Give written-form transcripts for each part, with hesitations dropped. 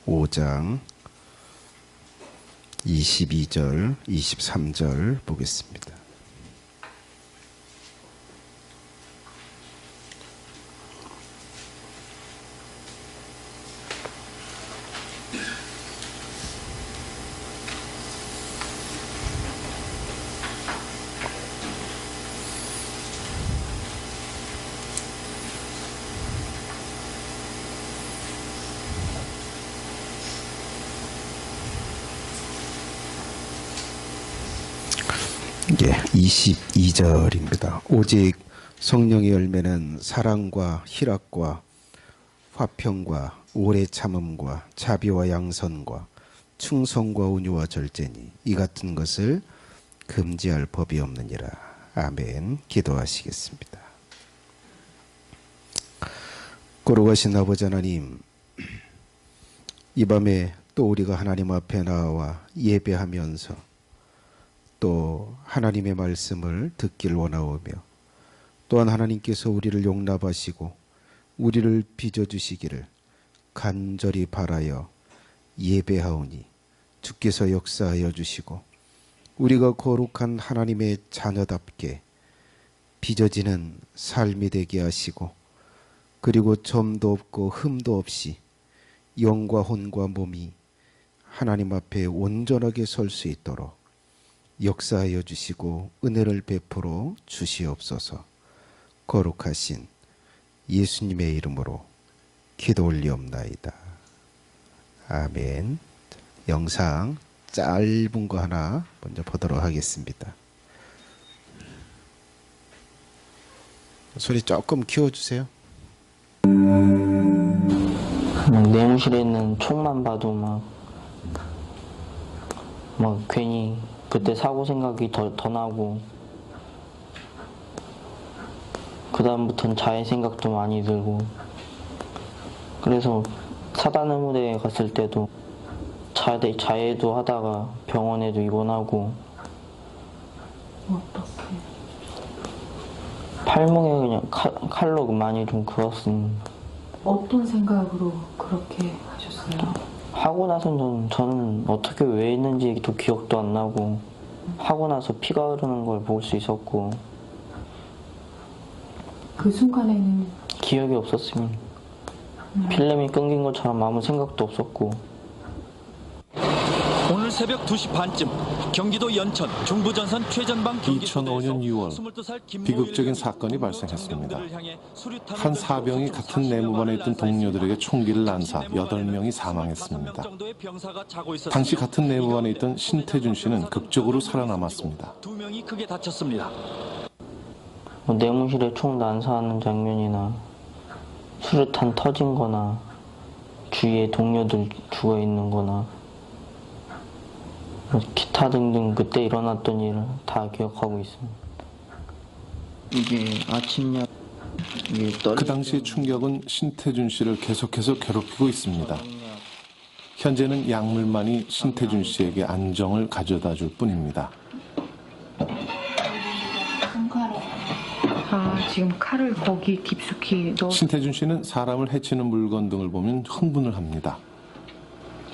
5장 22절, 23절 보겠습니다. 예, 22절입니다. 오직 성령의 열매는 사랑과 희락과 화평과 오래 참음과 자비와 양선과 충성과 온유와 절제니 이 같은 것을 금지할 법이 없느니라. 아멘. 기도하시겠습니다. 거룩하신 아버지 하나님, 이 밤에 또 우리가 하나님 앞에 나와 예배하면서 또 하나님의 말씀을 듣기를 원하오며, 또한 하나님께서 우리를 용납하시고 우리를 빚어주시기를 간절히 바라여 예배하오니 주께서 역사하여 주시고 우리가 거룩한 하나님의 자녀답게 빚어지는 삶이 되게 하시고, 그리고 점도 없고 흠도 없이 영과 혼과 몸이 하나님 앞에 온전하게 설 수 있도록 역사하여 주시고 은혜를 베풀어 주시옵소서. 거룩하신 예수님의 이름으로 기도 올리옵나이다. 아멘. 영상 짧은 거 하나 먼저 보도록 하겠습니다. 소리 조금 키워주세요. 내무실에 있는 총만 봐도 막 괜히 그때 사고 생각이 더 나고, 그 다음부터는 자해 생각도 많이 들고, 그래서 사단의 무대에 갔을 때도 자해도 하다가 병원에도 입원하고. 어떻게? 팔목에 그냥 칼로 많이 좀 그었습니다. 어떤 생각으로 그렇게 하셨어요? 하고 나서는 저는 어떻게 왜 했는지도 기억도 안 나고, 하고 나서 피가 흐르는 걸 볼 수 있었고, 그 순간에는 기억이 없었습니다. 필름이 끊긴 것처럼 아무 생각도 없었고. 오늘 새벽 2시 반쯤 경기도 연천 중부전선 최전방 2005년 6월 비극적인 사건이 발생했습니다. 한 사병이 같은 내무반에 있던 동료들에게 총기를 난사 8명이 사망했습니다. 당시 같은 내무반에 있던 신태준 씨는 극적으로 살아남았습니다. 2명이 크게 다쳤습니다. 내무실에 총 난사하는 장면이나 수류탄 터진 거나 주위에 동료들 죽어 있는 거나 기타 등등 그때 일어났던 일을 다 기억하고 있습니다. 이게 아침약 그 당시 충격은 신태준 씨를 계속해서 괴롭히고 있습니다. 현재는 약물만이 신태준 씨에게 안정을 가져다 줄 뿐입니다. 지금 칼을 거기 깊숙이 넣어. 신태준 씨는 사람을 해치는 물건 등을 보면 흥분을 합니다.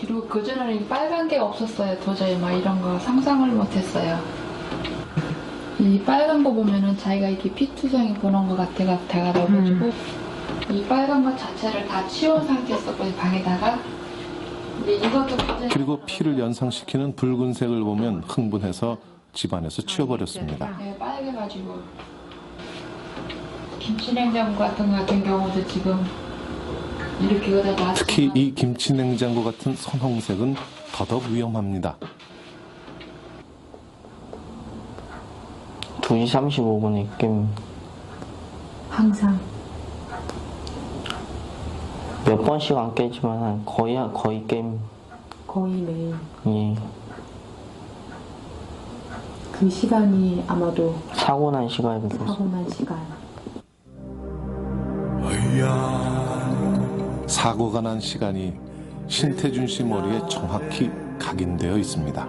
그리고 그전에는 빨간 게 없었어요. 도저히 막 이런 거 상상을 못했어요. 이 빨간 거 보면은 자기가 이렇게 피투성이 보는 것 돼가지고 이 빨간 것 자체를 다 치운 상태였었거든요, 방에다가. 근데 이것도 그리고 피를 연상시키는 붉은색을 보면 흥분해서 집안에서 치워버렸습니다. 네, 빨개가지고 김치냉장고 같은 경우도 지금 이렇게 여기다 특히 이 김치냉장고 같은 선홍색은 더더욱 위험합니다. 2시 35분에 깹니다. 항상 몇 번씩 안 깨지만 거의 깹니다. 거의 매일. 예. 그 시간이 아마도 사고 난 시간이겠어요. 사고 난 시간. 사고가 난 시간이 신태준 씨 머리에 정확히 각인되어 있습니다.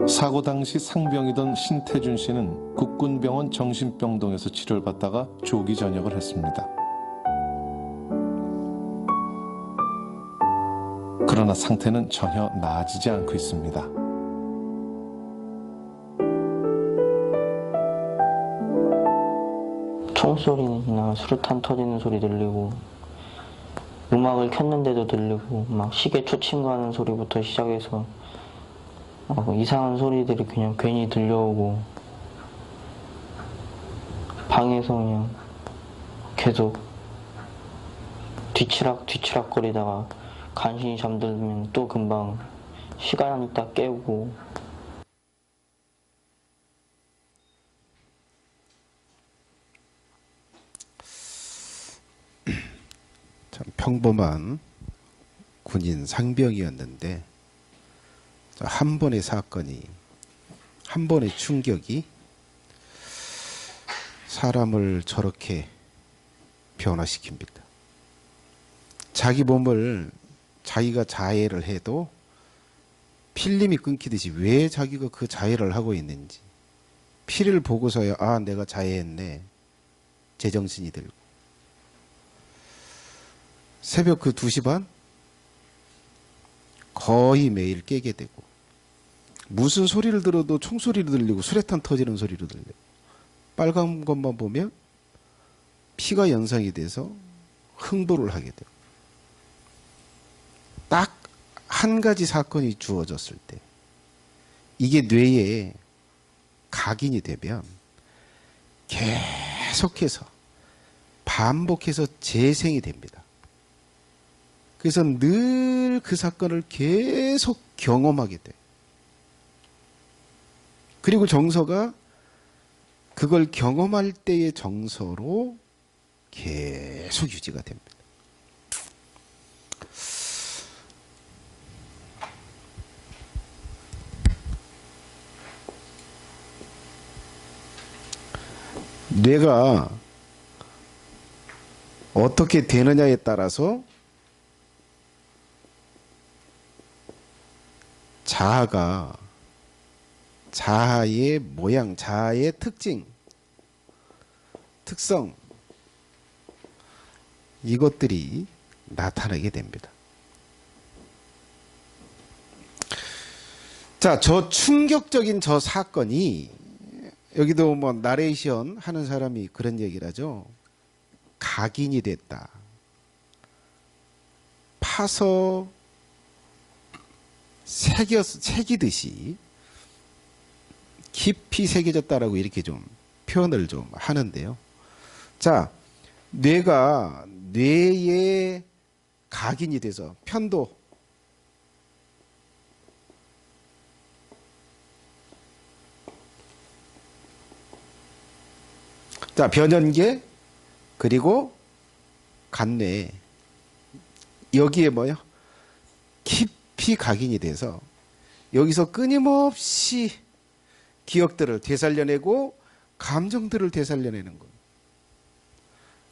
사고 당시 상병이던 신태준 씨는 국군병원 정신병동에서 치료를 받다가 조기 전역을 했습니다. 그러나 상태는 전혀 나아지지 않고 있습니다. 총소리나 수류탄 터지는 소리 들리고 음악을 켰는데도 들리고 막 시계 초침가는 소리부터 시작해서 이상한 소리들이 그냥 괜히 들려오고 방에서 그냥 계속 뒤치락거리다가 간신히 잠들면 또 금방 시간 있다 깨우고. 참 평범한 군인 상병이었는데 한 번의 사건이, 한 번의 충격이 사람을 저렇게 변화시킵니다. 자기 몸을 자기가 자해를 해도 필름이 끊기듯이 왜 자기가 그 자해를 하고 있는지 피를 보고서야 아 내가 자해했네 제정신이 들고 새벽 그 2시 반 거의 매일 깨게 되고 무슨 소리를 들어도 총소리를 들리고 수류탄 터지는 소리를 들려요. 빨간 것만 보면 피가 연상이 돼서 흥분을 하게 돼요. 딱 한 가지 사건이 주어졌을 때 이게 뇌에 각인이 되면 계속해서 반복해서 재생이 됩니다. 그래서 늘 그 사건을 계속 경험하게 돼. 그리고 정서가 그걸 경험할 때의 정서로 계속 유지가 됩니다. 뇌가 어떻게 되느냐에 따라서 자아의 모양, 자아의 특성 이것들이 나타나게 됩니다. 자, 저 충격적인 저 사건이 여기도 뭐 나레이션 하는 사람이 그런 얘기를 하죠. 각인이 됐다. 파서 새기듯이 깊이 새겨졌다라고 이렇게 좀 표현을 좀 하는데요. 자, 뇌에 각인이 돼서 편도, 자, 변연계, 그리고 간뇌, 여기에 뭐요? 깊이 각인이 돼서 여기서 끊임없이 기억들을 되살려내고 감정들을 되살려내는 거예요.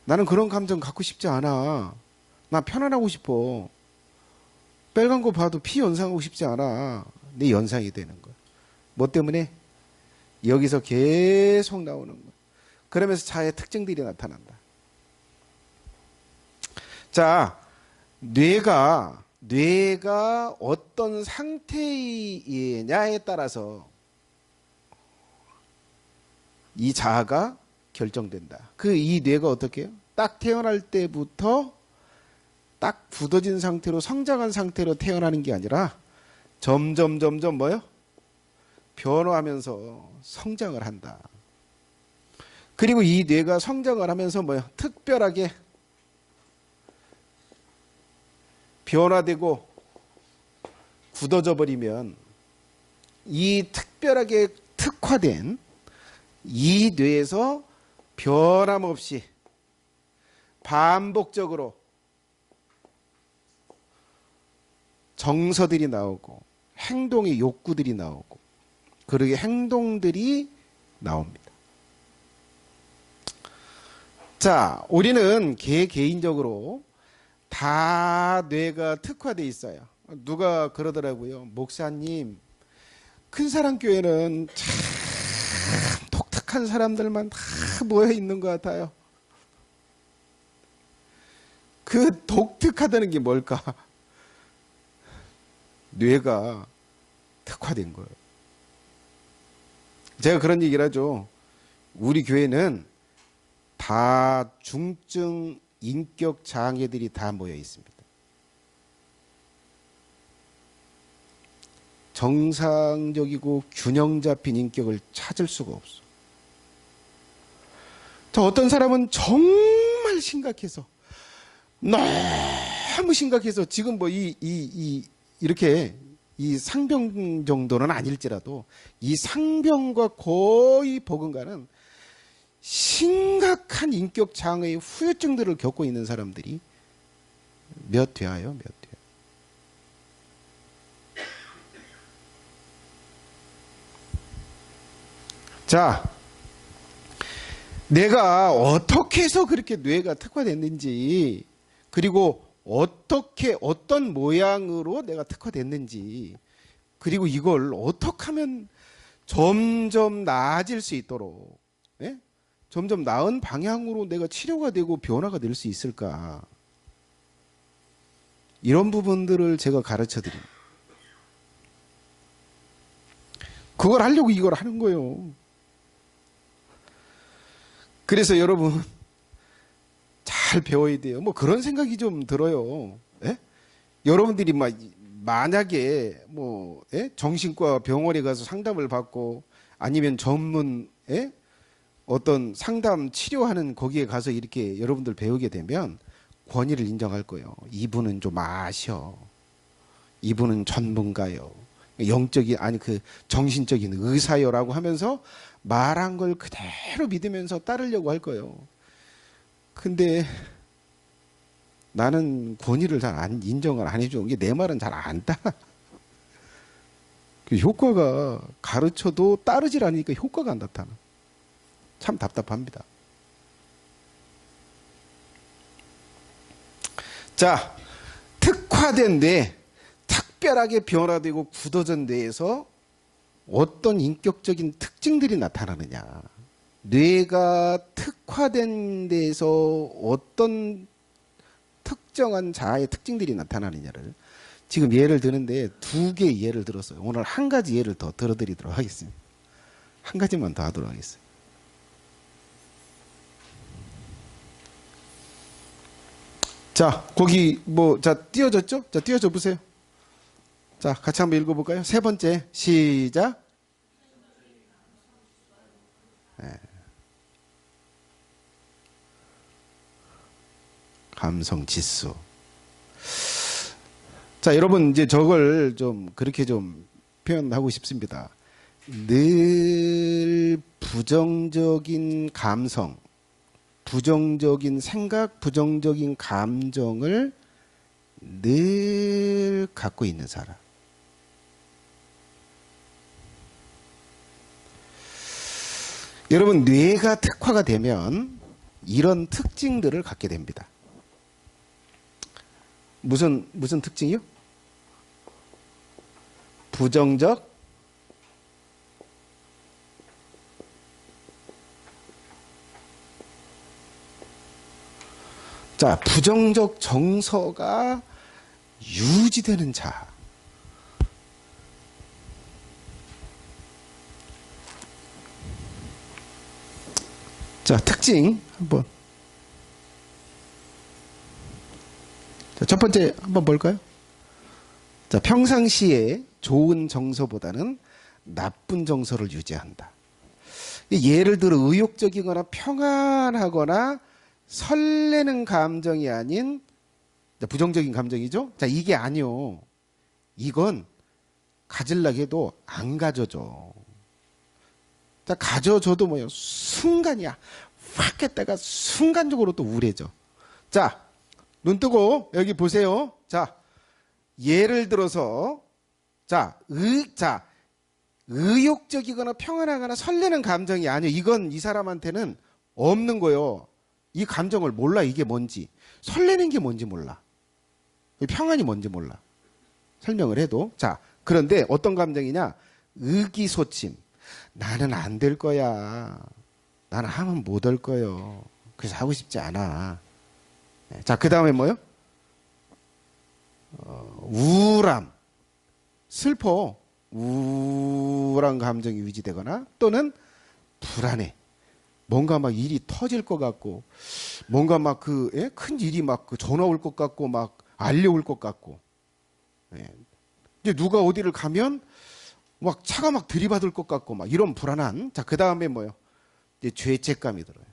나는 그런 감정 갖고 싶지 않아. 나 편안하고 싶어. 빨간 거 봐도 피 연상하고 싶지 않아. 내 연상이 되는 거야. 뭐 때문에? 여기서 계속 나오는 거야. 그러면서 자의 특징들이 나타난다. 자, 뇌가 어떤 상태이냐에 따라서 이 자아가 결정된다. 이 뇌가 어떻게 해요? 딱 태어날 때부터 딱 굳어진 상태로 성장한 상태로 태어나는 게 아니라 점점 뭐요? 변화하면서 성장을 한다. 그리고 이 뇌가 성장을 하면서 뭐요? 특별하게 변화되고 굳어져 버리면 이 특별하게 특화된 이 뇌에서 변함없이 반복적으로 정서들이 나오고 행동의 욕구들이 나오고 그러게 행동들이 나옵니다. 자, 우리는 개인적으로 다 뇌가 특화되어 있어요. 누가 그러더라고요. 목사님, 큰사랑교회는 참 독특한 사람들만 다 모여 있는 것 같아요. 그 독특하다는 게 뭘까? 뇌가 특화된 거예요. 제가 그런 얘기를 하죠. 우리 교회는 다 중증 인격 장애들이 다 모여 있습니다. 정상적이고 균형 잡힌 인격을 찾을 수가 없어. 저 어떤 사람은 정말 심각해서, 너무 심각해서 지금 뭐 이렇게 이 상병 정도는 아닐지라도 이 상병과 거의 버금가는 심각한 인격 장애의 후유증들을 겪고 있는 사람들이 몇 회야요, 몇 회. 자, 내가 어떻게 해서 그렇게 뇌가 특화됐는지, 그리고 어떤 모양으로 내가 특화됐는지, 그리고 이걸 어떻게 하면 점점 나아질 수 있도록, 예? 점점 나은 방향으로 내가 치료가 되고 변화가 될 수 있을까? 이런 부분들을 제가 가르쳐 드립니다. 그걸 하려고 이걸 하는 거예요. 그래서 여러분 잘 배워야 돼요. 뭐 그런 생각이 좀 들어요. 예? 여러분들이 만약에 뭐 정신과 병원에 가서 상담을 받고 아니면 전문 어떤 상담 치료하는 거기에 가서 이렇게 여러분들 배우게 되면 권위를 인정할 거예요. 이분은 좀 아셔. 이분은 전문가요. 영적인 아니 그 정신적인 의사요라고 하면서 말한 걸 그대로 믿으면서 따르려고 할 거예요. 근데 나는 권위를 잘 인정을 안 해줘. 이게 내 말은 잘 안 따라. 그 효과가 가르쳐도 따르질 않으니까 효과가 안 나타나. 참 답답합니다. 자, 특화된 뇌, 특별하게 변화되고 굳어진 뇌에서 어떤 인격적인 특징들이 나타나느냐. 뇌가 특화된 데에서 어떤 특정한 자아의 특징들이 나타나느냐를 지금 예를 드는데 2개 예를 들었어요. 오늘 한 가지 예를 더 들어드리도록 하겠습니다. 한 가지만 더 하도록 하겠습니다. 자, 거기 자, 띄워졌죠? 자, 띄워줘 보세요. 자, 같이 한번 읽어볼까요? 3번째, 시작. 네. 감성 지수. 자, 여러분, 이제 저걸 좀 그렇게 좀 표현하고 싶습니다. 늘 부정적인 감성, 부정적인 생각, 부정적인 감정을 늘 갖고 있는 사람. 여러분, 뇌가 특화가 되면 이런 특징들을 갖게 됩니다. 무슨 특징이요? 부정적 자, 부정적 정서가 유지되는 자. 자, 특징 한번. 자, 첫 번째 한번 볼까요? 자, 평상시에 좋은 정서보다는 나쁜 정서를 유지한다. 예를 들어 의욕적이거나 평안하거나 설레는 감정이 아닌 부정적인 감정이죠. 자, 이게 아니요. 이건 가질라고 해도 안 가져줘. 자, 가져줘도 뭐예요? 순간이야. 확 했다가 순간적으로 또 우울해져. 자, 눈 뜨고 여기 보세요. 자, 예를 들어서 의욕적이거나 평안하거나 설레는 감정이 아니에요. 이건 이 사람한테는 없는 거예요. 이 감정을 몰라. 이게 뭔지. 설레는 게 뭔지 몰라. 평안이 뭔지 몰라. 설명을 해도. 자, 그런데 어떤 감정이냐? 의기소침. 나는 안 될 거야. 나는 하면 못 할 거예요. 그래서 하고 싶지 않아. 자, 그 다음에 뭐요? 우울함. 슬퍼, 우울한 감정이 유지되거나 또는 불안해. 뭔가 막 일이 터질 것 같고, 뭔가 막 큰 일이 막 전화 올 것 같고, 막 알려올 것 같고. 예. 이제 누가 어디를 가면 막 차가 막 들이받을 것 같고, 막 이런 불안한. 자, 그 다음에 뭐요? 이제 죄책감이 들어요.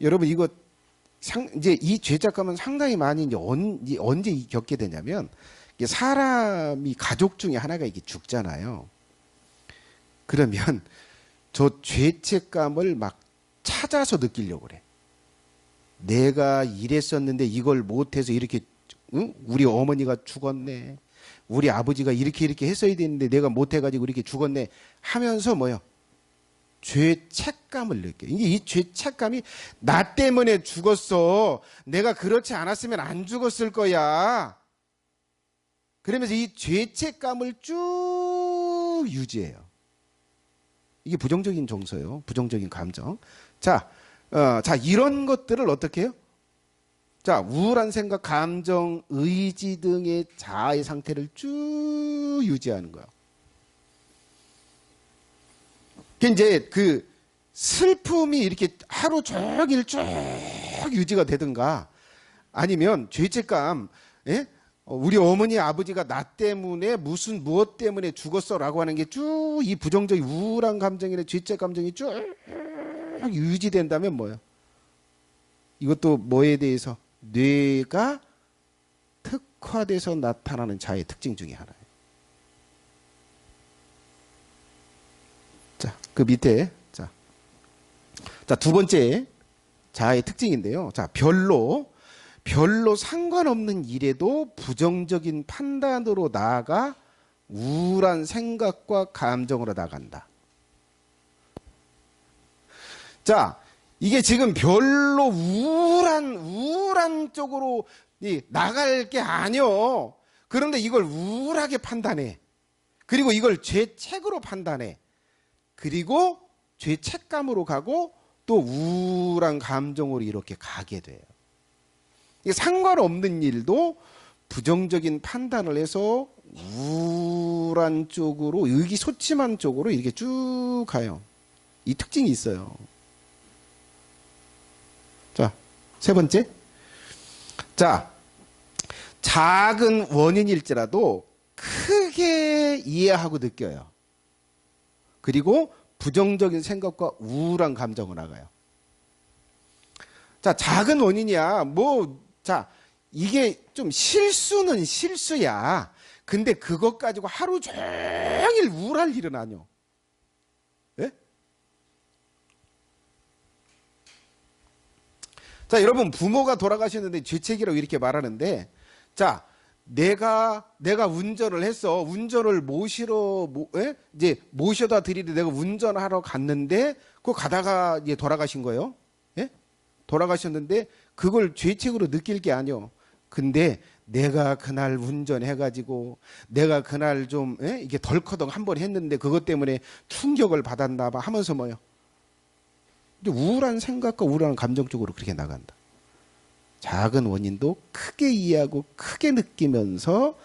여러분 이거 이제 이 죄책감은 상당히 많이 이제 언제 겪게 되냐면, 이게 사람이 가족 중에 하나가 이게 죽잖아요. 그러면 저 죄책감을 막 찾아서 느끼려고 그래. 내가 이랬었는데 이걸 못해서 이렇게, 응? 우리 어머니가 죽었네. 우리 아버지가 이렇게 했어야 되는데 내가 못해가지고 이렇게 죽었네 하면서 뭐요? 죄책감을 느껴. 이게 이 죄책감이 나 때문에 죽었어. 내가 그렇지 않았으면 안 죽었을 거야. 그러면서 이 죄책감을 쭉 유지해요. 이게 부정적인 정서예요. 부정적인 감정. 자, 이런 것들을 어떻게 해요? 자, 우울한 생각, 감정, 의지 등의 자아의 상태를 쭉 유지하는 거예요. 이제 그 슬픔이 이렇게 하루 종일 쭉 유지가 되든가, 아니면 죄책감, 예? 우리 어머니 아버지가 나 때문에 무엇 때문에 죽었어라고 하는 게 쭉 이 부정적인 우울한 감정이나 죄책 감정이 쭉 유지된다면 뭐예요? 이것도 뭐에 대해서? 뇌가 특화돼서 나타나는 자의 특징 중에 하나예요. 자, 그 밑에 자, 두 번째 자의 특징인데요. 자, 별로 상관없는 일에도 부정적인 판단으로 나아가 우울한 생각과 감정으로 나간다. 자, 이게 지금 별로 우울한 쪽으로 나갈 게 아니요. 그런데 이걸 우울하게 판단해. 그리고 이걸 죄책으로 판단해. 그리고 죄책감으로 가고 또 우울한 감정으로 이렇게 가게 돼요. 상관없는 일도 부정적인 판단을 해서 우울한 쪽으로, 의기소침한 쪽으로 이렇게 쭉 가요. 이 특징이 있어요. 자, 세 번째. 자, 작은 원인일지라도 크게 이해하고 느껴요. 그리고 부정적인 생각과 우울한 감정을 나가요. 자, 작은 원인이야. 자, 이게 좀 실수는 실수야. 근데 그것 가지고 하루 종일 우울할 일은 아니요. 예? 자, 여러분 부모가 돌아가셨는데 죄책이라고 이렇게 말하는데, 자, 내가 운전을 했어. 운전을 이제 모셔다 드리는데 내가 운전하러 갔는데 그거 가다가 이제 돌아가신 거예요. 예? 돌아가셨는데 그걸 죄책으로 느낄 게 아니요. 근데 내가 그날 운전해가지고 내가 그날 좀 이게 덜커덩 한번 했는데 그것 때문에 충격을 받았나 봐 하면서 뭐요? 우울한 생각과 우울한 감정 쪽으로 그렇게 나간다. 작은 원인도 크게 이해하고 크게 느끼면서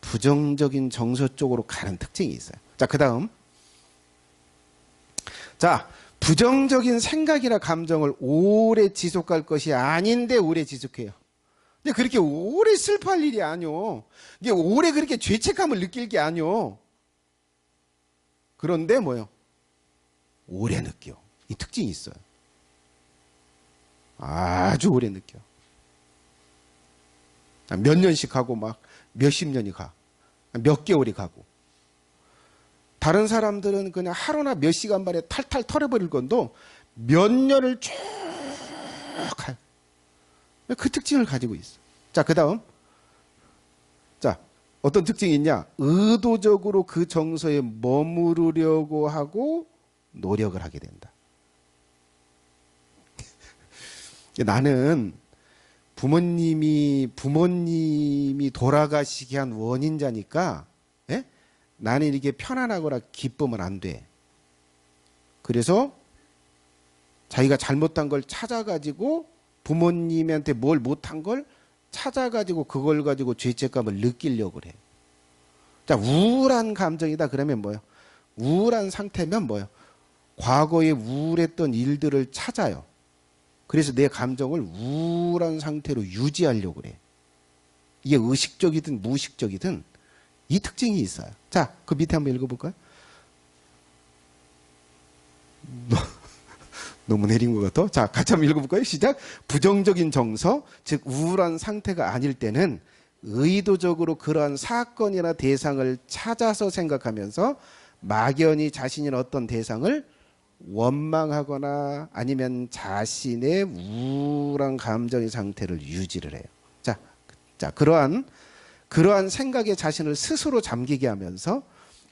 부정적인 정서 쪽으로 가는 특징이 있어요. 자, 그 다음. 자, 부정적인 생각이나 감정을 오래 지속할 것이 아닌데 오래 지속해요. 근데 그렇게 오래 슬퍼할 일이 아니요. 이게 오래 그렇게 죄책감을 느낄 게 아니요. 그런데 뭐요? 오래 느껴. 이 특징이 있어요. 아주 오래 느껴. 몇 년씩 하고 막 몇십 년이 가. 몇 개월이 가고. 다른 사람들은 그냥 하루나 몇 시간 만에 탈탈 털어버릴 건도 몇 년을 쭉 가요. 그 특징을 가지고 있어. 자, 그 다음. 자, 어떤 특징이 있냐? 의도적으로 그 정서에 머무르려고 하고 노력을 하게 된다. 나는 부모님이 돌아가시게 한 원인자니까, 예? 나는 이렇게 편안하거나 기쁘면 안 돼. 그래서 자기가 잘못한 걸 찾아가지고 부모님한테 뭘 못한 걸 찾아가지고 그걸 가지고 죄책감을 느끼려고 그래. 자, 우울한 감정이다 그러면 뭐예요? 우울한 상태면 뭐예요? 과거에 우울했던 일들을 찾아요. 그래서 내 감정을 우울한 상태로 유지하려고 그래. 이게 의식적이든 무의식적이든 이 특징이 있어요. 자, 그 밑에 한번 읽어볼까요? 너무 내린 것 같아. 자, 같이 한번 읽어볼까요? 시작. 부정적인 정서, 즉 우울한 상태가 아닐 때는 의도적으로 그러한 사건이나 대상을 찾아서 생각하면서 막연히 자신이 어떤 대상을 원망하거나 아니면 자신의 우울한 감정의 상태를 유지를 해요. 자, 그러한 생각에 자신을 스스로 잠기게 하면서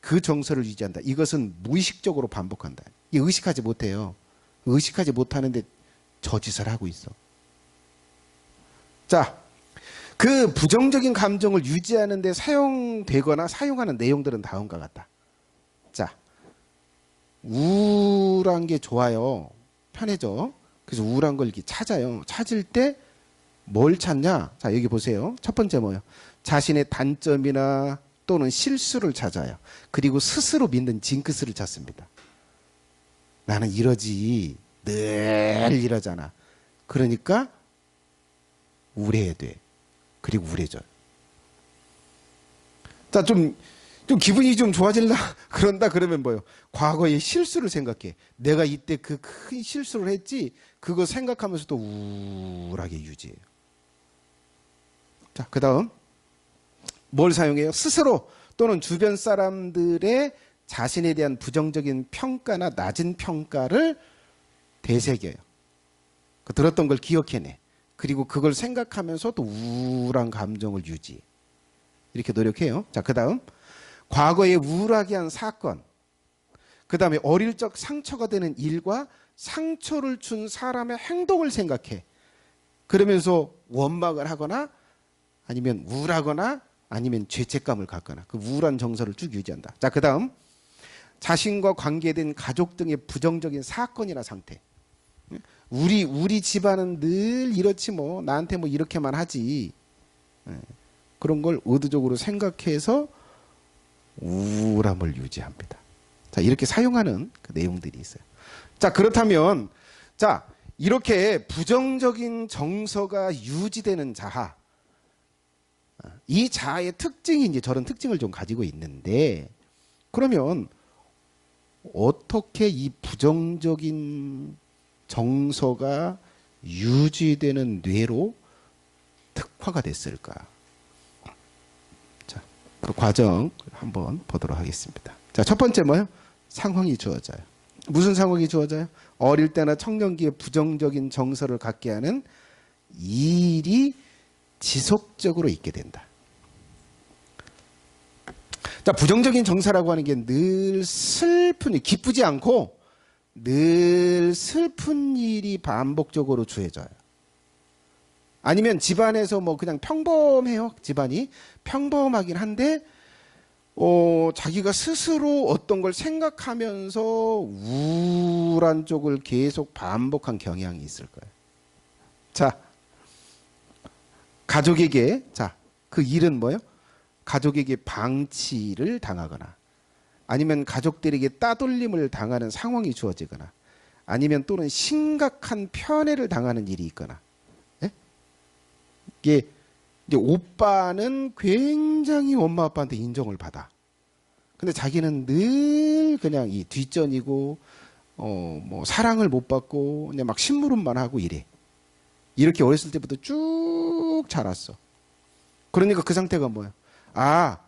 그 정서를 유지한다. 이것은 무의식적으로 반복한다. 이 의식하지 못해요. 의식하지 못하는데 저짓을 하고 있어. 자, 그 부정적인 감정을 유지하는 데 사용되거나 사용하는 내용들은 다음과 같다. 자, 우울한 게 좋아요. 편해져. 그래서 우울한 걸 이렇게 찾아요. 찾을 때 뭘 찾냐? 자, 여기 보세요. 첫 번째 뭐예요? 자신의 단점이나 또는 실수를 찾아요. 그리고 스스로 믿는 징크스를 찾습니다. 나는 이러지. 늘 이러잖아. 그러니까 우울해야 돼. 그리고 우울해져요. 자, 좀 기분이 좀 좋아질라 그런다 그러면 뭐예요? 과거의 실수를 생각해. 내가 이때 그 큰 실수를 했지. 그거 생각하면서도 우울하게 유지해요. 자, 그 다음 뭘 사용해요? 스스로 또는 주변 사람들의 자신에 대한 부정적인 평가나 낮은 평가를 되새겨요. 그 들었던 걸 기억해내. 그리고 그걸 생각하면서 또 우울한 감정을 유지해. 이렇게 노력해요. 자, 그 다음 과거에 우울하게 한 사건, 그 다음에 어릴 적 상처가 되는 일과 상처를 준 사람의 행동을 생각해. 그러면서 원망을 하거나 아니면 우울하거나 아니면 죄책감을 갖거나 그 우울한 정서를 쭉 유지한다. 자, 그 다음 자신과 관계된 가족 등의 부정적인 사건이나 상태. 우리 집안은 늘 이렇지 뭐 나한테 뭐 이렇게만 하지. 그런 걸 의도적으로 생각해서 우울함을 유지합니다. 자, 이렇게 사용하는 그 내용들이 있어요. 자, 그렇다면 자, 이렇게 부정적인 정서가 유지되는 자아, 이 자아의 특징이 이제 저런 특징을 좀 가지고 있는데, 그러면 어떻게 이 부정적인 정서가 유지되는 뇌로 특화가 됐을까? 자, 그 과정 한번 보도록 하겠습니다. 자, 첫 번째 뭐예요? 상황이 주어져요. 무슨 상황이 주어져요? 어릴 때나 청년기에 부정적인 정서를 갖게 하는 일이 지속적으로 있게 된다. 자, 부정적인 정서라고 하는 게 늘 슬픈, 기쁘지 않고 늘 슬픈 일이 반복적으로 주어져요. 아니면 집안에서 뭐 그냥 평범해요. 집안이 평범하긴 한데 자기가 스스로 어떤 걸 생각하면서 우울한 쪽을 계속 반복한 경향이 있을 거예요. 자, 가족에게, 자, 그 일은 뭐예요? 가족에게 방치를 당하거나 아니면 가족들에게 따돌림을 당하는 상황이 주어지거나 아니면 또는 심각한 편애를 당하는 일이 있거나. 예? 이게 이제 오빠는 굉장히 엄마 아빠한테 인정을 받아. 근데 자기는 늘 그냥 이 뒷전이고 뭐 사랑을 못 받고 그냥 막 심부름만 하고 이래. 이렇게 어렸을 때부터 쭉 자랐어. 그러니까 그 상태가 뭐야? 아,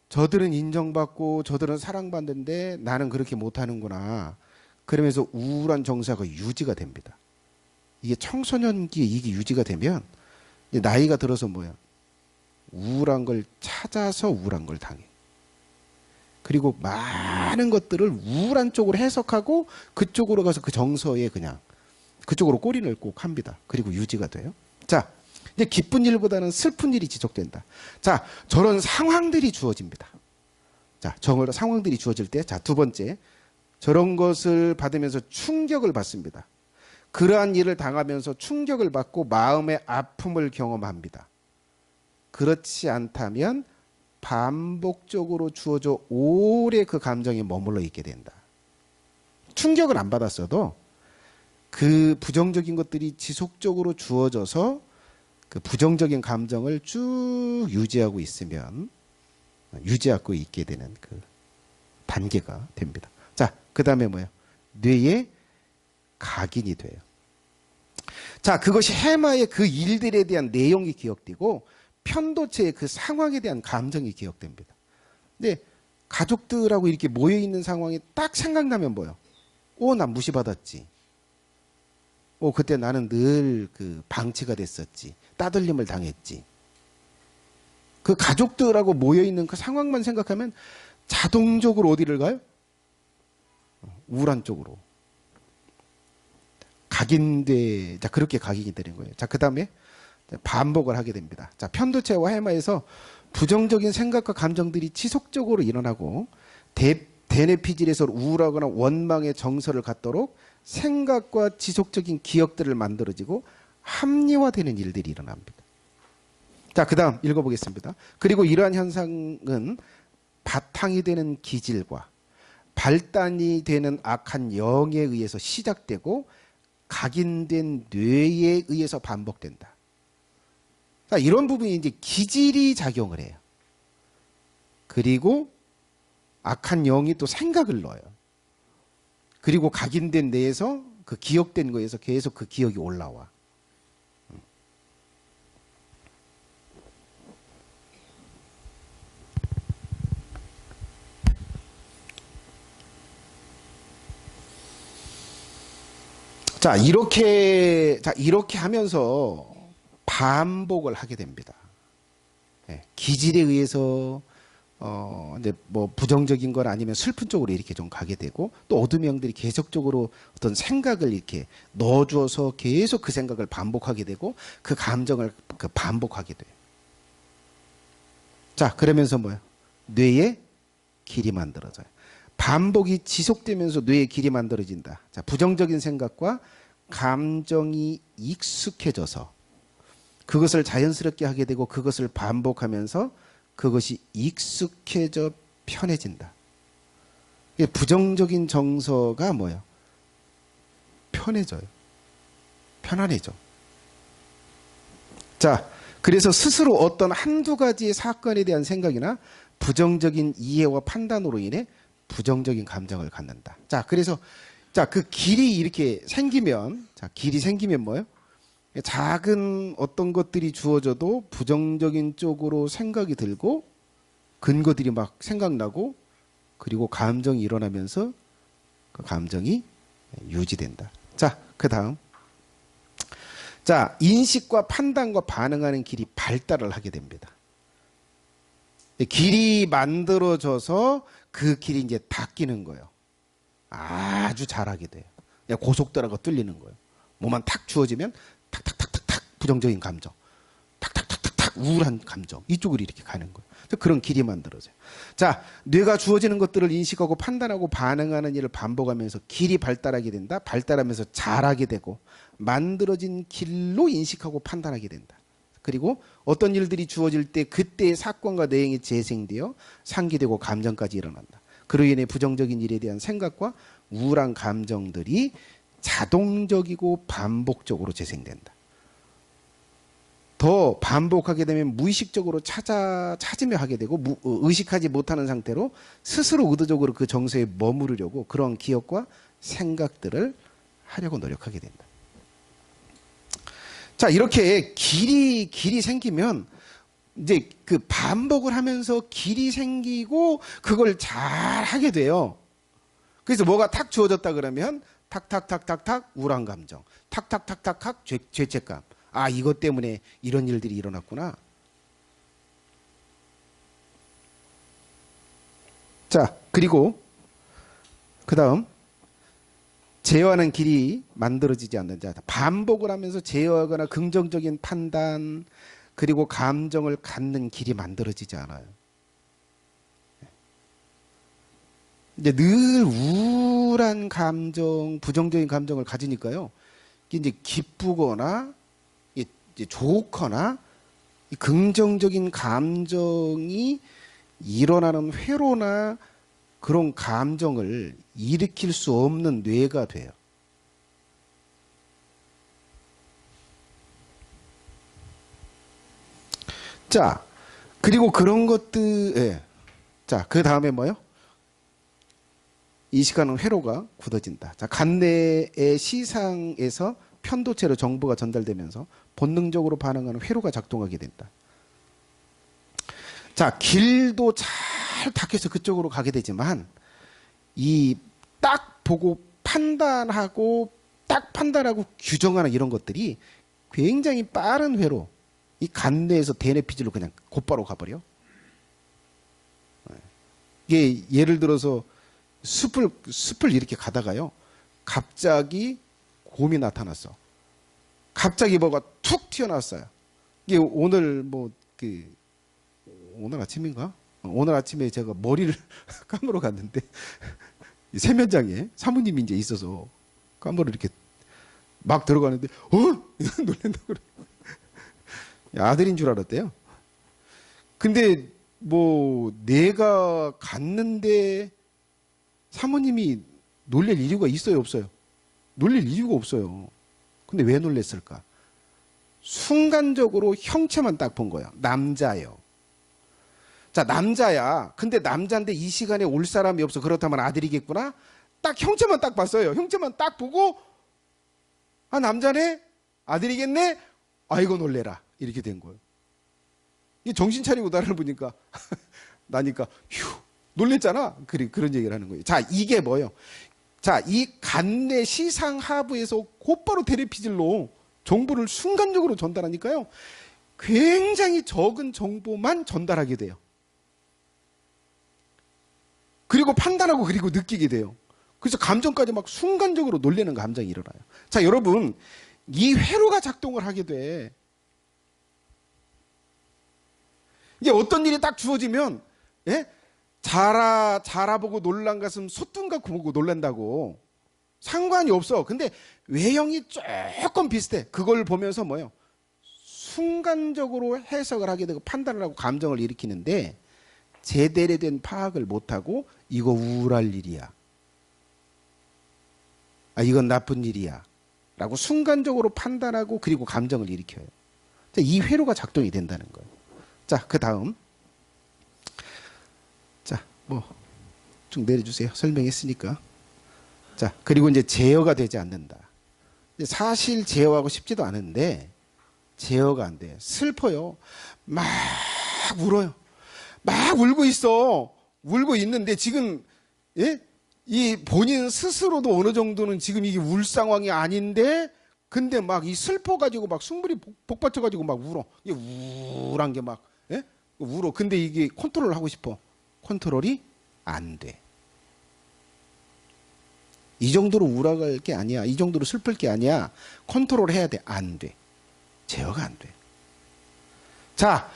저들은 인정받고 저들은 사랑받는데 나는 그렇게 못하는구나. 그러면서 우울한 정서가 유지가 됩니다. 이게 청소년기에 이게 유지가 되면 이제 나이가 들어서 뭐야? 우울한 걸 찾아서 우울한 걸 당해. 그리고 많은 것들을 우울한 쪽으로 해석하고 그쪽으로 가서 그 정서에 그냥 그쪽으로 꼬리를 꼭 합니다. 그리고 유지가 돼요. 자, 이제 기쁜 일보다는 슬픈 일이 지속된다. 자, 저런 상황들이 주어집니다. 자, 저런 상황들이 주어질 때, 자, 두 번째, 저런 것을 받으면서 충격을 받습니다. 그러한 일을 당하면서 충격을 받고 마음의 아픔을 경험합니다. 그렇지 않다면 반복적으로 주어져 오래 그 감정에 머물러 있게 된다. 충격을 안 받았어도 그 부정적인 것들이 지속적으로 주어져서 그 부정적인 감정을 쭉 유지하고 있으면 유지하고 있게 되는 그 단계가 됩니다. 자, 그 다음에 뭐예요? 뇌에 각인이 돼요. 자, 그것이 해마의 그 일들에 대한 내용이 기억되고 편도체의 그 상황에 대한 감정이 기억됩니다. 근데 가족들하고 이렇게 모여있는 상황이 딱 생각나면 뭐예요? 나 무시받았지. 그때 나는 늘 그 방치가 됐었지. 따돌림을 당했지. 그 가족들하고 모여있는 그 상황만 생각하면 자동적으로 어디를 가요? 우울한 쪽으로. 자, 그렇게 각인이 되는 거예요. 자, 그 다음에 반복을 하게 됩니다. 자, 편도체와 해마에서 부정적인 생각과 감정들이 지속적으로 일어나고 대뇌피질에서 우울하거나 원망의 정서를 갖도록 생각과 지속적인 기억들을 만들어지고 합리화되는 일들이 일어납니다. 자, 그 다음 읽어보겠습니다. 그리고 이러한 현상은 바탕이 되는 기질과 발단이 되는 악한 영에 의해서 시작되고 각인된 뇌에 의해서 반복된다. 자, 이런 부분이 이제 기질이 작용을 해요. 그리고 악한 영이 또 생각을 넣어요. 그리고 각인된 뇌에서 그 기억된 거에서 계속 그 기억이 올라와. 자, 이렇게 하면서 반복을 하게 됩니다. 기질에 의해서 이제 뭐 부정적인 걸 아니면 슬픈 쪽으로 이렇게 좀 가게 되고, 또 어둠의 영들이 계속적으로 어떤 생각을 이렇게 넣어주어서 계속 그 생각을 반복하게 되고 그 감정을 반복하게 돼요. 자, 그러면서 뭐예요? 뇌에 길이 만들어져요. 반복이 지속되면서 뇌에 길이 만들어진다. 자, 부정적인 생각과 감정이 익숙해져서 그것을 자연스럽게 하게 되고 그것을 반복하면서 그것이 익숙해져 편해진다. 부정적인 정서가 뭐예요? 편해져요. 편안해져. 자, 그래서 스스로 어떤 한두 가지의 사건에 대한 생각이나 부정적인 이해와 판단으로 인해 부정적인 감정을 갖는다. 자, 그래서 그 길이 이렇게 생기면, 길이 생기면 뭐예요? 작은 어떤 것들이 주어져도 부정적인 쪽으로 생각이 들고 근거들이 막 생각나고 그리고 감정이 일어나면서 그 감정이 유지된다. 자, 그 다음. 자, 인식과 판단과 반응하는 길이 발달을 하게 됩니다. 길이 만들어져서 그 길이 이제 닦이는 거예요. 아주 잘하게 돼요. 그냥 고속도로가 뚫리는 거예요. 뭐만 탁 주어지면 탁탁탁탁탁 부정적인 감정, 탁탁탁탁탁 우울한 감정, 이쪽으로 이렇게 가는 거예요. 그런 길이 만들어져요. 자, 뇌가 주어지는 것들을 인식하고 판단하고 반응하는 일을 반복하면서 길이 발달하게 된다. 발달하면서 잘하게 되고 만들어진 길로 인식하고 판단하게 된다. 그리고 어떤 일들이 주어질 때 그때의 사건과 내용이 재생되어 상기되고 감정까지 일어난다. 그로 인해 부정적인 일에 대한 생각과 우울한 감정들이 자동적이고 반복적으로 재생된다. 더 반복하게 되면 무의식적으로 찾으며 하게 되고 의식하지 못하는 상태로 스스로 의도적으로 그 정서에 머무르려고 그런 기억과 생각들을 하려고 노력하게 된다. 자, 이렇게 길이 생기면 이제 그 반복을 하면서 길이 생기고 그걸 잘 하게 돼요. 그래서 뭐가 탁 주어졌다 그러면 탁탁탁탁탁 우울한 감정, 탁탁탁탁탁 죄책감. 아, 이것 때문에 이런 일들이 일어났구나. 자, 그리고 그 다음 제어하는 길이 만들어지지 않는 자. 반복을 하면서 제어하거나 긍정적인 판단 그리고 감정을 갖는 길이 만들어지지 않아요. 이제 늘 우울한 감정, 부정적인 감정을 가지니까요. 이제 기쁘거나 이제 좋거나 긍정적인 감정이 일어나는 회로나 그런 감정을 일으킬 수 없는 뇌가 돼요. 자, 그리고 그런 것들, 예. 자, 그 다음에 뭐요? 이 시간은 회로가 굳어진다. 자, 간내의 시상에서 편도체로 정보가 전달되면서 본능적으로 반응하는 회로가 작동하게 된다. 자, 길도 잘 닦여서 그쪽으로 가게 되지만 이 딱 보고 판단하고 딱 판단하고 규정하는 이런 것들이 굉장히 빠른 회로, 이 간내에서 대뇌피질로 그냥 곧바로 가버려. 이게 예를 들어서 숲을 이렇게 가다가요, 갑자기 곰이 나타났어. 갑자기 뭐가 툭 튀어나왔어요. 이게 오늘 오늘 아침인가? 오늘 아침에 제가 머리를 감으러 갔는데 세면장에 사모님이 이제 있어서 감으러 이렇게 막 들어가는데 놀란다고 그래. 아들인 줄 알았대요. 근데 뭐 내가 갔는데 사모님이 놀랄 이유가 있어요, 없어요? 놀랄 이유가 없어요. 근데 왜 놀랬을까? 순간적으로 형체만 딱 본 거야. 남자예요. 자, 남자야. 근데 남자인데 이 시간에 올 사람이 없어. 그렇다면 아들이겠구나? 딱 형체만 딱 봤어요. 형체만 딱 보고, 아, 남자네? 아들이겠네? 아이고, 놀래라. 이렇게 된 거예요. 이 정신 차리고 나를 보니까, 나니까, 휴, 놀랬잖아. 그런 얘기를 하는 거예요. 자, 이게 뭐예요? 자, 이 간내 시상 하부에서 곧바로 대뇌피질로 정보를 순간적으로 전달하니까요, 굉장히 적은 정보만 전달하게 돼요. 그리고 판단하고 그리고 느끼게 돼요. 그래서 감정까지 막 순간적으로 놀라는 감정이 일어나요. 자, 여러분, 이 회로가 작동을 하게 돼. 이게 어떤 일이 딱 주어지면, 예? 자라보고 놀란 가슴 소뚱갖고 보고 놀란다고. 상관이 없어. 근데 외형이 조금 비슷해. 그걸 보면서 뭐예요? 순간적으로 해석을 하게 되고 판단을 하고 감정을 일으키는데 제대로 된 파악을 못하고 이거 우울할 일이야. 아, 이건 나쁜 일이야. 라고 순간적으로 판단하고 그리고 감정을 일으켜요. 자, 이 회로가 작동이 된다는 거예요. 자, 그 다음. 자, 좀 내려주세요. 설명했으니까. 자, 그리고 이제 제어가 되지 않는다. 사실 제어하고 싶지도 않은데 제어가 안 돼. 슬퍼요. 막 울어요. 막 울고 있어. 울고 있는데 지금, 예? 이 본인 스스로도 어느 정도는 지금 이게 울 상황이 아닌데, 근데 막 이 슬퍼가지고 막 숨물이 복받쳐가지고 막 울어. 이게 우울한 게 막, 예? 울어. 근데 이게 컨트롤을 하고 싶어. 컨트롤이 안 돼. 이 정도로 우울할 게 아니야. 이 정도로 슬플 게 아니야. 컨트롤 해야 돼. 안 돼. 제어가 안 돼. 자,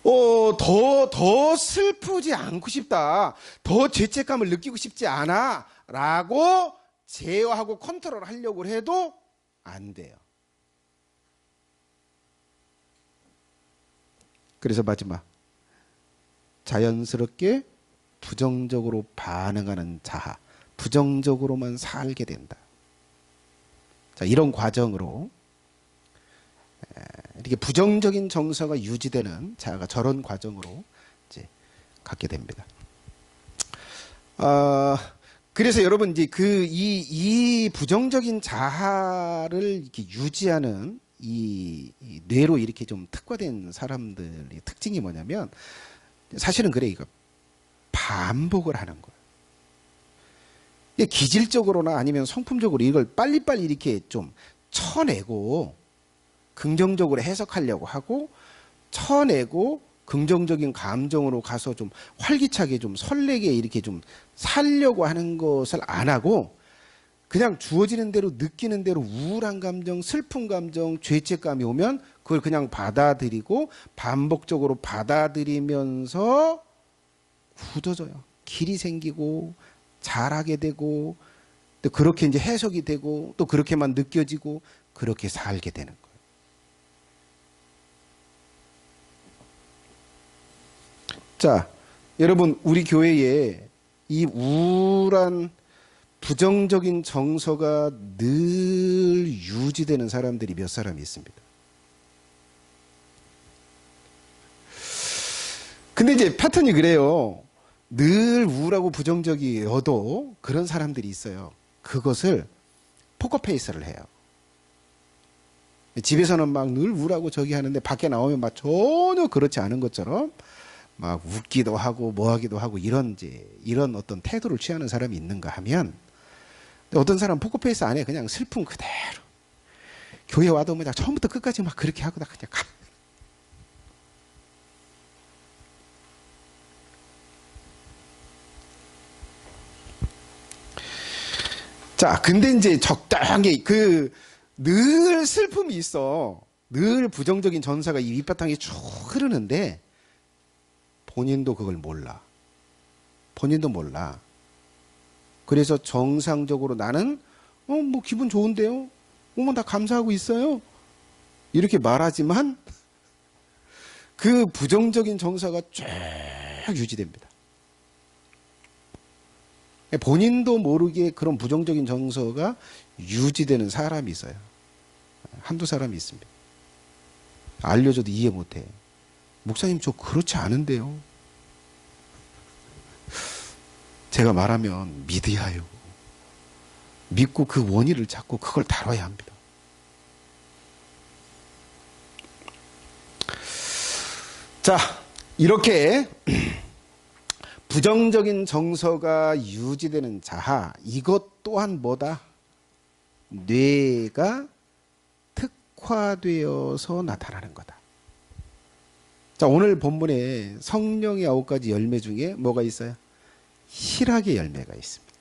더 슬프지 않고 싶다. 더 죄책감을 느끼고 싶지 않아. 라고 제어하고 컨트롤 하려고 해도 안 돼요. 그래서 마지막. 자연스럽게 부정적으로 반응하는 자아. 부정적으로만 살게 된다. 자, 이런 과정으로 이렇게 부정적인 정서가 유지되는 자아가 저런 과정으로 이제 갖게 됩니다. 그래서 여러분 이제 이 부정적인 자아를 이렇게 유지하는 이 뇌로 이렇게 좀 특화된 사람들의 특징이 뭐냐면 사실은 그래, 이거 반복을 하는 거예요. 이게 기질적으로나 아니면 성품적으로 이걸 빨리빨리 이렇게 좀 쳐내고 긍정적으로 해석하려고 하고 쳐내고 긍정적인 감정으로 가서 좀 활기차게 좀 설레게 이렇게 좀 살려고 하는 것을 안 하고 그냥 주어지는 대로 느끼는 대로 우울한 감정, 슬픈 감정, 죄책감이 오면 그걸 그냥 받아들이고 반복적으로 받아들이면서 굳어져요. 길이 생기고 잘하게 되고 또 그렇게 이제 해석이 되고 또 그렇게만 느껴지고 그렇게 살게 되는 거예요. 자, 여러분, 우리 교회에 이 우울한 부정적인 정서가 늘 유지되는 사람들이 몇 사람이 있습니다. 근데 이제 패턴이 그래요. 늘 우울하고 부정적이어도 그런 사람들이 있어요. 그것을 포커페이스를 해요. 집에서는 막 늘 우울하고 저기 하는데 밖에 나오면 막 전혀 그렇지 않은 것처럼 막 웃기도 하고 뭐 하기도 하고 이런 어떤 태도를 취하는 사람이 있는가 하면, 어떤 사람은 포커페이스 안에 그냥 슬픔 그대로 교회 와도 그냥 처음부터 끝까지 막 그렇게 하고 그냥 가. 자, 근데 이제 적당히 늘 슬픔이 있어. 늘 부정적인 전사가 이 밑바탕에 쭉 흐르는데 본인도 그걸 몰라. 본인도 몰라. 그래서 정상적으로 나는 뭐 기분 좋은데요. 나 감사하고 있어요. 이렇게 말하지만 그 부정적인 정사가 쭉 유지됩니다. 본인도 모르게 그런 부정적인 정서가 유지되는 사람이 있어요. 한두 사람이 있습니다. 알려줘도 이해 못해. 목사님, 저 그렇지 않은데요. 제가 말하면 믿어야 해요. 믿고 그 원인을 찾고 그걸 다뤄야 합니다. 자, 이렇게 부정적인 정서가 유지되는 자하, 이것 또한 뭐다? 뇌가 특화되어서 나타나는 거다. 자, 오늘 본문에 성령의 9가지 열매 중에 뭐가 있어요? 희락의 열매가 있습니다.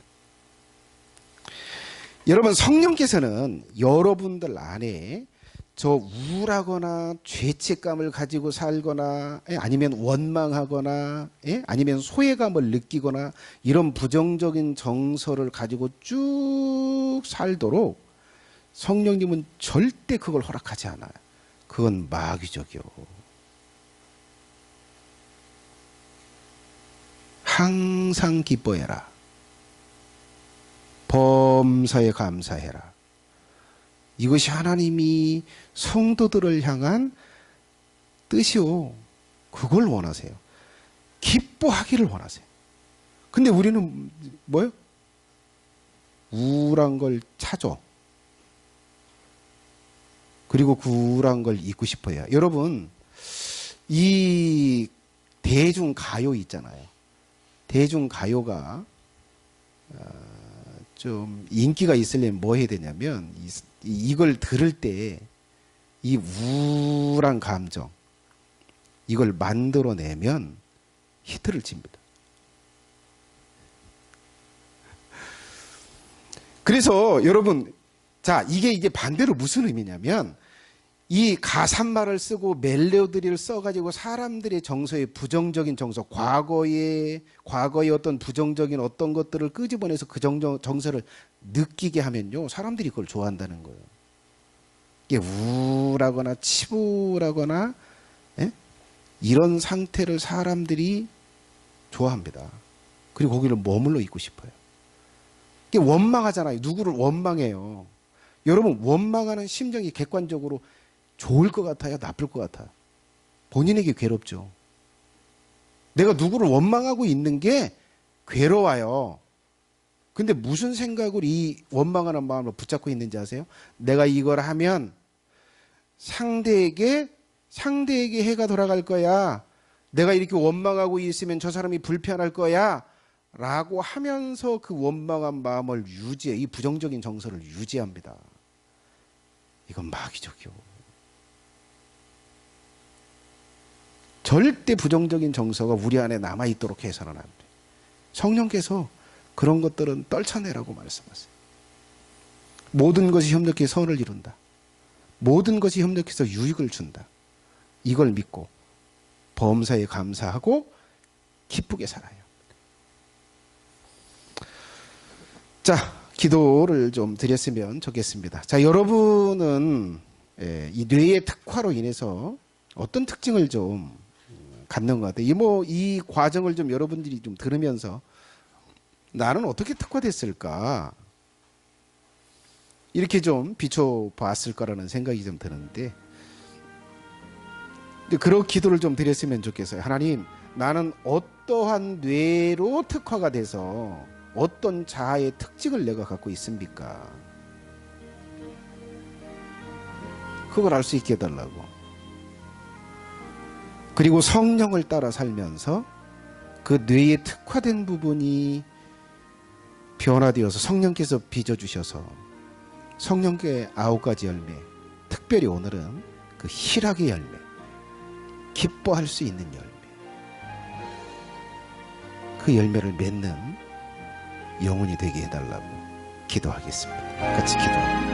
여러분, 성령께서는 여러분들 안에 저 우울하거나 죄책감을 가지고 살거나, 아니면 원망하거나, 아니면 소외감을 느끼거나 이런 부정적인 정서를 가지고 쭉 살도록 성령님은 절대 그걸 허락하지 않아요. 그건 마귀적이요. 항상 기뻐해라. 범사에 감사해라. 이것이 하나님이 성도들을 향한 뜻이요. 그걸 원하세요. 기뻐하기를 원하세요. 근데 우리는 뭐예요? 우울한 걸 찾아. 그리고 그 우울한 걸 잊고 싶어요. 여러분, 이 대중가요 있잖아요. 대중가요가 좀 인기가 있으려면 뭐 해야 되냐면 이걸 들을 때 이 우울한 감정 이걸 만들어내면 히트를 칩니다. 그래서 여러분, 자, 이게 반대로 무슨 의미냐면 이 가사말을 쓰고 멜로디를 써가지고 사람들의 정서에 부정적인 정서, 과거의 어떤 부정적인 어떤 것들을 끄집어내서 그 정서를 느끼게 하면요, 사람들이 그걸 좋아한다는 거예요. 이게 우울하거나 치부하거나 이런 상태를 사람들이 좋아합니다. 그리고 거기를 머물러 있고 싶어요. 이게 원망하잖아요. 누구를 원망해요. 여러분, 원망하는 심정이 객관적으로 좋을 것 같아요? 나쁠 것 같아요? 본인에게 괴롭죠. 내가 누구를 원망하고 있는 게 괴로워요. 근데 무슨 생각으로 이 원망하는 마음을 붙잡고 있는지 아세요? 내가 이걸 하면 상대에게 해가 돌아갈 거야. 내가 이렇게 원망하고 있으면 저 사람이 불편할 거야. 라고 하면서 그 원망한 마음을 유지해. 이 부정적인 정서를 유지합니다. 이건 마귀적이요. 절대 부정적인 정서가 우리 안에 남아있도록 해서는 안 돼. 성령께서 그런 것들은 떨쳐내라고 말씀하세요. 모든 것이 협력해 선을 이룬다. 모든 것이 협력해서 유익을 준다. 이걸 믿고 범사에 감사하고 기쁘게 살아요. 자, 기도를 좀 드렸으면 좋겠습니다. 자, 여러분은 이 뇌의 특화로 인해서 어떤 특징을 좀 갖는 것 같아요. 이 과정을 좀 여러분들이 좀 들으면서 나는 어떻게 특화됐을까? 이렇게 좀 비춰봤을 거라는 생각이 좀 드는데, 그런 기도를 좀 드렸으면 좋겠어요. 하나님, 나는 어떠한 뇌로 특화가 돼서 어떤 자아의 특징을 내가 갖고 있습니까? 그걸 알 수 있게 해달라고. 그리고 성령을 따라 살면서 그 뇌에 특화된 부분이 변화되어서 성령께서 빚어주셔서 성령께 9가지 열매, 특별히 오늘은 그 희락의 열매, 기뻐할 수 있는 열매, 그 열매를 맺는 영혼이 되게 해달라고 기도하겠습니다. 같이 기도합니다.